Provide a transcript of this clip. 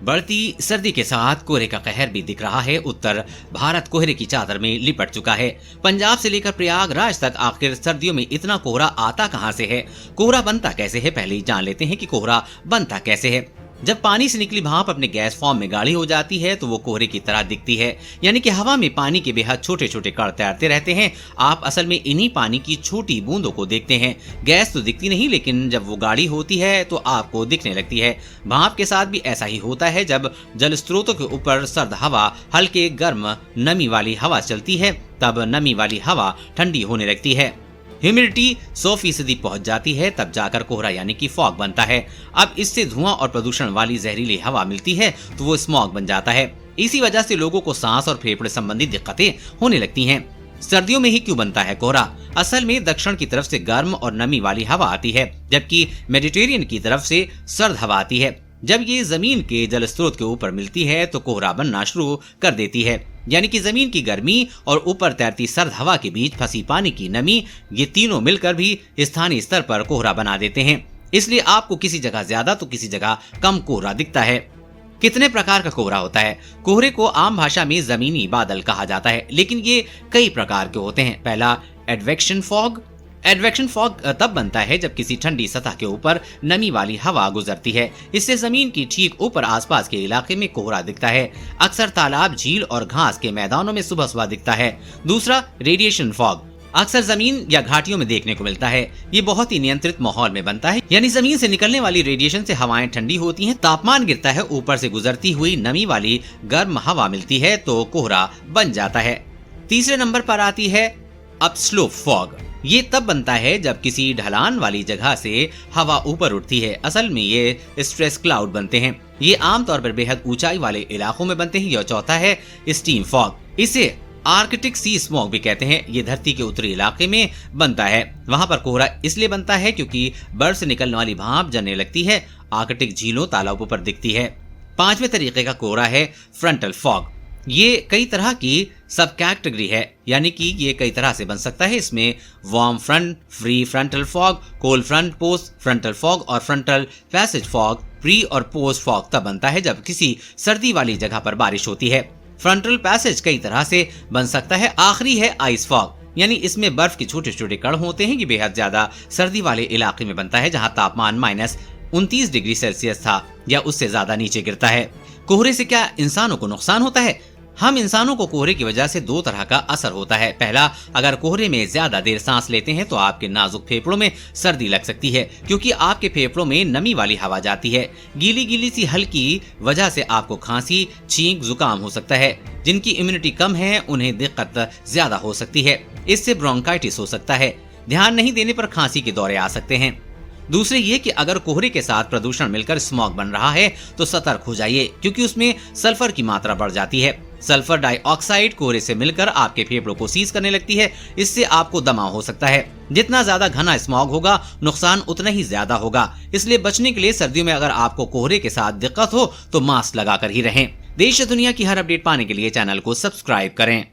बढ़ती सर्दी के साथ कोहरे का कहर भी दिख रहा है। उत्तर भारत कोहरे की चादर में लिपट चुका है। पंजाब से लेकर प्रयागराज तक आखिर सर्दियों में इतना कोहरा आता कहां से है? कोहरा बनता कैसे है? पहले ही जान लेते हैं कि कोहरा बनता कैसे है। जब पानी से निकली भाप अपने गैस फॉर्म में गाढ़ी हो जाती है तो वो कोहरे की तरह दिखती है, यानी कि हवा में पानी के बेहद छोटे छोटे कण तैरते रहते हैं। आप असल में इन्हीं पानी की छोटी बूंदों को देखते हैं। गैस तो दिखती नहीं, लेकिन जब वो गाढ़ी होती है तो आपको दिखने लगती है। भाप के साथ भी ऐसा ही होता है। जब जल स्रोतों के ऊपर सर्द हवा हल्के गर्म नमी वाली हवा चलती है, तब नमी वाली हवा ठंडी होने लगती है। ह्यूमिडिटी 100% पहुंच जाती है, तब जाकर कोहरा यानी कि फॉग बनता है। अब इससे धुआं और प्रदूषण वाली जहरीली हवा मिलती है तो वो स्मॉग बन जाता है। इसी वजह से लोगों को सांस और फेफड़े संबंधी दिक्कतें होने लगती हैं। सर्दियों में ही क्यों बनता है कोहरा? असल में दक्षिण की तरफ से गर्म और नमी वाली हवा आती है, जबकि मेडिटेरियन की तरफ से सर्द हवा आती है। जब ये जमीन के जल स्रोत के ऊपर मिलती है तो कोहरा बनना शुरू कर देती है, यानी कि जमीन की गर्मी और ऊपर तैरती सर्द हवा के बीच फंसी पानी की नमी, ये तीनों मिलकर भी स्थानीय स्तर पर कोहरा बना देते हैं। इसलिए आपको किसी जगह ज्यादा तो किसी जगह कम कोहरा दिखता है। कितने प्रकार का कोहरा होता है? कोहरे को आम भाषा में जमीनी बादल कहा जाता है, लेकिन ये कई प्रकार के होते हैं। पहला, एडवेक्शन फॉग। एडवेक्शन फॉग तब बनता है जब किसी ठंडी सतह के ऊपर नमी वाली हवा गुजरती है। इससे जमीन की ठीक ऊपर आसपास के इलाके में कोहरा दिखता है। अक्सर तालाब, झील और घास के मैदानों में सुबह सुबह दिखता है। दूसरा, रेडिएशन फॉग। अक्सर जमीन या घाटियों में देखने को मिलता है। ये बहुत ही नियंत्रित माहौल में बनता है, यानी जमीन से निकलने वाली रेडिएशन से हवाएं ठंडी होती हैं, तापमान गिरता है, ऊपर से गुजरती हुई नमी वाली गर्म हवा मिलती है तो कोहरा बन जाता है। तीसरे नंबर पर आती है अपस्लोप फॉग। ये तब बनता है जब किसी ढलान वाली जगह से हवा ऊपर उठती है। असल में ये स्ट्रेस क्लाउड बनते हैं। ये आमतौर पर बेहद ऊंचाई वाले इलाकों में बनते हैं। यह चौथा है स्टीम फॉग। इसे आर्कटिक सी स्मॉग भी कहते हैं। ये धरती के उत्तरी इलाके में बनता है। वहां पर कोहरा इसलिए बनता है क्योंकि बर्फ से निकलने वाली भाप जलने लगती है। आर्कटिक झीलों, तालाबों पर दिखती है। पांचवें तरीके का कोहरा है फ्रंटल फॉग। ये कई तरह की सब कैटेगरी है, यानी कि ये कई तरह से बन सकता है। इसमें warm front, free frontal fog, cold front, post frontal fog और फ्रंटल पैसेज फॉग। प्री और पोस्ट फॉग तब बनता है जब किसी सर्दी वाली जगह पर बारिश होती है। फ्रंटल पैसेज कई तरह से बन सकता है। आखिरी है आइस फॉग, यानी इसमें बर्फ के छोटे छोटे कण होते हैं। ये बेहद ज्यादा सर्दी वाले इलाके में बनता है जहां तापमान -29 डिग्री सेल्सियस था या उससे ज्यादा नीचे गिरता है। कोहरे से क्या इंसानों को नुकसान होता है? हम इंसानों को कोहरे की वजह से दो तरह का असर होता है। पहला, अगर कोहरे में ज्यादा देर सांस लेते हैं तो आपके नाजुक फेफड़ों में सर्दी लग सकती है, क्योंकि आपके फेफड़ों में नमी वाली हवा जाती है। गीली गीली सी हल्की वजह से आपको खांसी, छींक, जुकाम हो सकता है। जिनकी इम्यूनिटी कम है उन्हें दिक्कत ज्यादा हो सकती है। इससे ब्रोंकाइटिस हो सकता है। ध्यान नहीं देने पर खांसी के दौरे आ सकते हैं। दूसरे ये कि अगर कोहरे के साथ प्रदूषण मिलकर स्मॉग बन रहा है तो सतर्क हो जाइए, क्योंकि उसमें सल्फर की मात्रा बढ़ जाती है। सल्फर डाइऑक्साइड कोहरे से मिलकर आपके फेफड़ों को सीज करने लगती है। इससे आपको दमा हो सकता है। जितना ज्यादा घना स्मॉग होगा, नुकसान उतना ही ज्यादा होगा। इसलिए बचने के लिए सर्दियों में अगर आपको कोहरे के साथ दिक्कत हो तो मास्क लगाकर ही रहें। देश और दुनिया की हर अपडेट पाने के लिए चैनल को सब्सक्राइब करें।